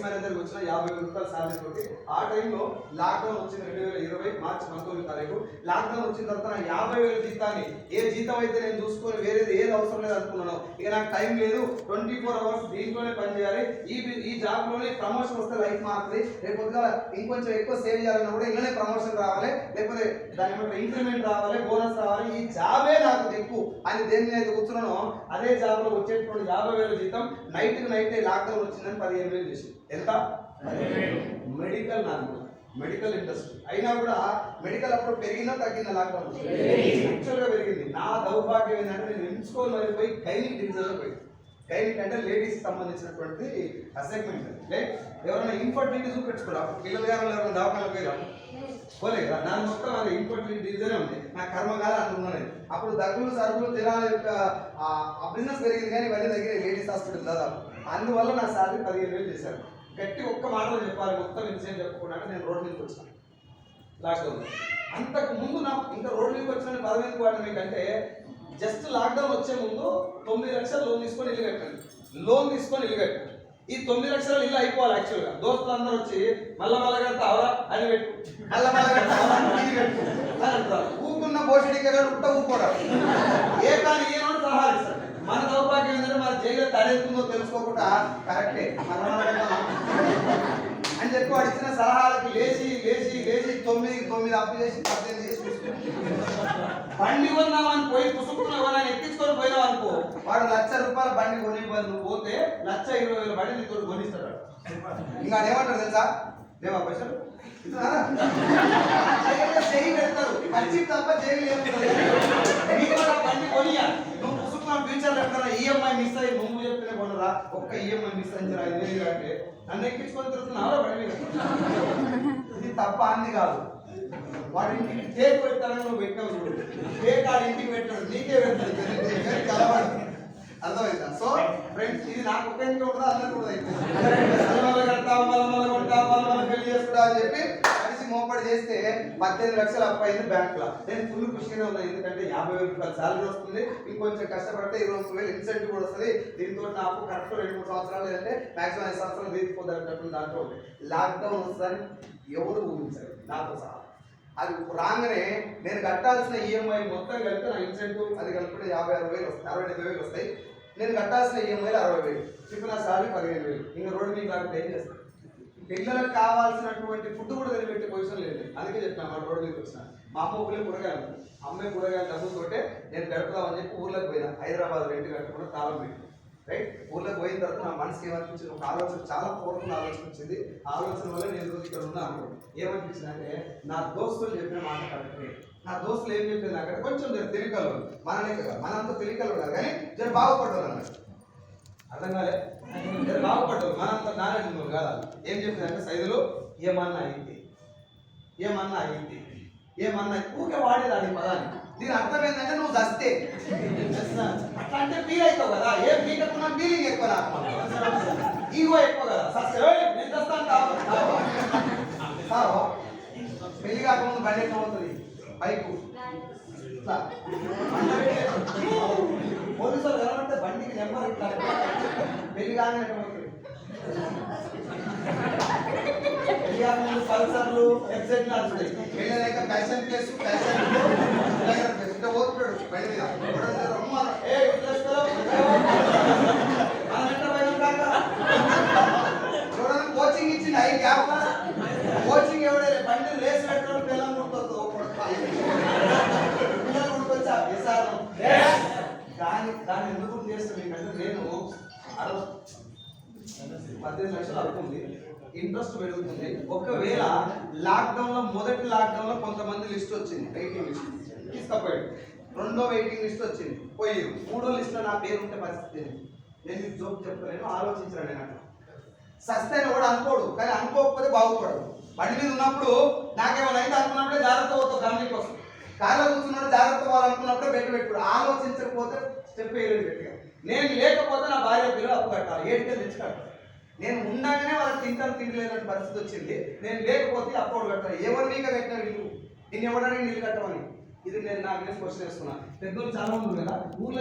మేనేజర్కి వచ్చిన 50,000 రూపాయల శాలరీ తోటి ఆ టైంలో లాక్డౌన్ వచ్చింది 2020 మార్చి 19వ తారీఖు. లాక్డౌన్ వచ్చిన తర్వాత నా 50,000 జీతాన్ని ఏ జీతం అయితే నేను చూసుకొని వేరేది ఏది అవసరం లేదు అనుకున్నాను. ఇక నాకు టైం లేదు, 24 అవర్స్ దీంట్లోనే పనిచేయాలి, ఈ జాబ్ లోనే ప్రమోషన్ వస్తే లైఫ్ మారుతుంది, రేపు ఇంకొంచెం ఎక్కువ సేవ్ చేయాలన్నా కూడా ఇళ్ళనే ప్రమోషన్ రావాలి, లేకపోతే దాని బట్టి ఇంక్రిమెంట్ రావాలి, బోనస్ రావాలి, ఈ జాబే నాకు దిక్కు అని దేని మీద కూర్చున్నానో అదే జాబ్ లో వచ్చేటువంటి 50,000 జీతం నైట్ లాక్డౌన్ వచ్చిందని 15,000 చేసి ఎంత మెడికల్ నార్మల్ మెడికల్ ఇండస్ట్రీ అయినా కూడా మెడికల్ అప్పుడు పెరిగినా తగ్గిన లాక్డౌన్ యాక్చువల్గా పెరిగింది. నా దౌర్భాగ్యం ఏంటంటే నేను ఎంచుకొని మరి పోయి గైనిక్ డివిజన్లో పోయి గైనిక్ అంటే లేడీస్ సంబంధించినటువంటి అసెగ్మెంట్ ఎవరైనా ఇన్ఫర్టిలిటీ చూపించుకోరా పిల్లలు కానీ ఎవరైనా దవాఖాన పోయిరా పోలే కదా, దాని మొత్తం అది ఇన్ఫర్టిలిటీ డివిజనే ఉంది. నా కర్మకాలం అనుకున్నాను. అప్పుడు దగ్గులు సరుకులు జనాల యొక్క ఆ బిజినెస్ పెరిగింది కానీ ఇవన్నీ దగ్గర లేడీస్ హాస్పిటల్ దాదాపు. అందువల్ల నా శాలరీ 15,000 చేశాను. గట్టి ఒక్క మాటలో చెప్పాలి, మొత్తం విషయం చెప్పకుండా నేను రోడ్ మీదకి వచ్చాను లాక్డౌన్. అంతకు ముందు నాకు ఇంకా రోడ్ మీదకి వచ్చిన 10,000 వాడిన మీకంటే జస్ట్ లాక్డౌన్ వచ్చే ముందు 9 లక్షలు లోన్ తీసుకొని ఇల్లు కట్టాను. ఈ 9 లక్షల ఇల్లు అయిపోవాలి. యాక్చువల్గా దోస్తులు అందరూ వచ్చి మళ్ళా కడతావరా అని పెట్టు, మళ్ళా కడతావరా ఇది పెట్టు అని అంటారు. ఊకున్న పోషడిగా ఉట్ట ఊకోవడం ఏ కానీ ఏమో సలహా ఇస్తారు. మన దౌర్భాగ్యం ఏంటంటే మన జైలు తడెత్తుందో తెలుసుకోకుండా కరెక్టే అని చెప్పి వాడు ఇచ్చిన సలహాలకి లేచి 9 అప్పు చేసి 18 చేసి బండి కొన్నామని పోయి పుసుకున్న వాళ్ళని ఎక్కించుకొని పోయినావు అనుకో, వాడు ₹1,00,000 బండి కొని నువ్వు పోతే 1,20,000 బండి నీతో కొనిస్తాడు. ఇంకా ఏమంటారు తెలుసా, దేవా పైసలు జైలు పెడతారు, మంచి తప్ప జైలు బండి కొనియా. నువ్వు పుసుకున్న ఫ్యూచర్ పెడతారా, ఈఎంఐ మిస్ అయ్యి నువ్వు చెప్తేనే కొనరా, ఒక్క ఈఎంఐ మిస్ అయ్యి 5,000 అంటే నన్ను ఎక్కించుకొని తిరుగుతున్నావా బండి. ఇది తప్ప అంది కాదు. వాడి ఇంటికి కేక్ పెట్టాలని నువ్వు పెట్టావు చూడు, కేక్ ఆడి ఇంటికి పెట్టాడు నీకే పెట్టాడు కలవాడు. అర్థమైందా? సో ఫ్రెండ్స్ ఇది నాకు ఒక ఇంట్లో కూడా అందరూ కూడా పెళ్లి చేసుకుంటా అని చెప్పి కలిసి మోపడి చేస్తే 18 లక్షలు అప్పు అయింది బ్యాంక్ లో. నేను ఫుల్ ఖుషిగానే ఉన్నాను, ఎందుకంటే 50,000 రూపాయలు శాలరీ వస్తుంది, ఇంకొంచెం కష్టపడితే 23,000 ఇన్సెంటివ్ కూడా వస్తుంది. దీంతో నాకు కరెక్ట్ 2-3 సంవత్సరాలు అంటే మాక్సిమం 5 సంవత్సరాలు తీసుకోదన్నట్టు దాంట్లో ఉంది. లాక్డౌన్ వస్తుందని ఎవరు ఊహించారు నాతో సహా. అది రాగానే నేను కట్టాల్సిన ఈఎంఐ మొత్తం కలిపి నా ఇన్సెంటివ్ అది కలిపి 50-60,000 వస్తాయి, 60-70,000 వస్తాయి. నేను కట్టాల్సిన ఈఎంఐలు 60,000, ఇప్పుడు నా శాలరీ 15,000. ఇంకా రోడ్డు మీకు లేకపోతే ఏం చేస్తాను? పిల్లలకు కావాల్సినటువంటి ఫుడ్ కూడా తెలిపెట్టే పొజిషన్ లేదు. అందుకే చెప్పిన మా రోడ్డు మీకు వచ్చిన మా అమ్మ ఊళ్ళో కూరగాయలు, అమ్మాయి కూరగాయలు డబ్బుతోటే నేను గడుపుదామని చెప్పి ఊర్లోకి పోయినా. హైదరాబాద్ రెంట్ కట్టుకున్న తాళం పెట్టి ఊర్లోకి పోయిన తర్వాత నా మనసుకి ఏమనిపించింది, ఒక ఆలోచన, చాలా పూర్వకంగా ఆలోచన వచ్చింది. ఆలోచన వల్ల నేను రోజు ఇక్కడ ఉన్నాను. ఏమనిపించింది అంటే నా దోస్తులు చెప్పిన మాట కరెక్టే. నా దోస్తులు ఏం చెప్పింది అక్కడ కొంచెం తెలికలు మననే కదా, మనంతా తెలికలు కాదు కానీ జర బాగుపడ్డారు అన్నట్టు. అర్థం కాలే, జర బాగుపడ్డారు మనంతా నాలెడ్జ్ నువ్వు కాదా. ఏం చెప్పింది అంటే సైదులు ఏమన్నా అయింది ఊకే వాడేదాన్ని పదాన్ని. దీని అర్థం ఏంటంటే నువ్వు దస్తే అట్లా అంటే ఫీల్ అవుతావు కదా. ఏం పీకకున్నా ఫీలింగ్ ఎక్కువ, ఈగో ఎక్కువ కదా. నేను దస్తాను కావు. పెళ్లి కాకముందు బండి ఎట్లా అవుతుంది, బైకు ఇట్లా పోలీసులు కలవంటే బండికి నెంబర్ ఇట్లా పెళ్లి కానీ ఎట్లా అవుతుంది. పెళ్లి పల్సర్లు ఎగ్జైట్లు వస్తాయి. పెళ్ళలేక ఫ్యాషన్ ప్లేస్ ఇట్లా పోతున్నాడు బండి మీద చూడడానికి కోచింగ్ ఇచ్చింది. అవి గ్యాప్ కోచింగ్ ఎవడే బండి రేస్ పెట్టడం పిల్లలు ఉంటుంది పిల్లలు ఉడికొచ్చా విసారం దాన్ని ఎందుకు చేస్తాను మీకంటే నేను 18 లక్షలు అవుతుంది, ఇంట్రెస్ట్ పెరుగుతుంది. ఒకవేళ లాక్డౌన్ లో మొదటి లాక్డౌన్ లో కొంతమంది లిస్ట్ వచ్చింది, వెయిటింగ్ లిస్ట్ తీసుకపోయాడు. రెండో వెయిటింగ్ లిస్ట్ వచ్చింది, పోయారు. మూడో లిస్ట్ లో నా పేరు ఉంటే పరిస్థితి నేను ఇది జోక్ చెప్తాను, ఆలోచించాను. నేను అట్లా సస్తే కూడా అనుకోడు, కానీ అనుకోకపోతే బాగుపడదు. బండి మీద ఉన్నప్పుడు నాకేమైనా అయితే అనుకున్నప్పుడే జాగ్రత్త పోతావు, ఫ్యామిలీ కోసం. కార్లో కూర్చున్నప్పుడు జాగ్రత్త పోవాలనుకున్నప్పుడే పెట్టుడు. ఆలోచించకపోతే స్టెప్ వేయలేదు గట్టిగా. నేను లేకపోతే నా భార్య పిల్లలు అప్పు కట్టాలి, ఏడికే తెచ్చి కట్టాలి. నేను ఉండగానే వాళ్ళకి తింటలేనటువంటి పరిస్థితి వచ్చింది. నేను లేకపోతే అప్పుడు కట్టాలి. ఎవరు నీక కట్టిన వీళ్ళు, నేను ఎవడని నీళ్ళు కట్టమని. ఇది నేను నాకు క్వశ్చన్ వేసుకున్నాను. పెద్దలు చాలా మంది కదా ఊర్లో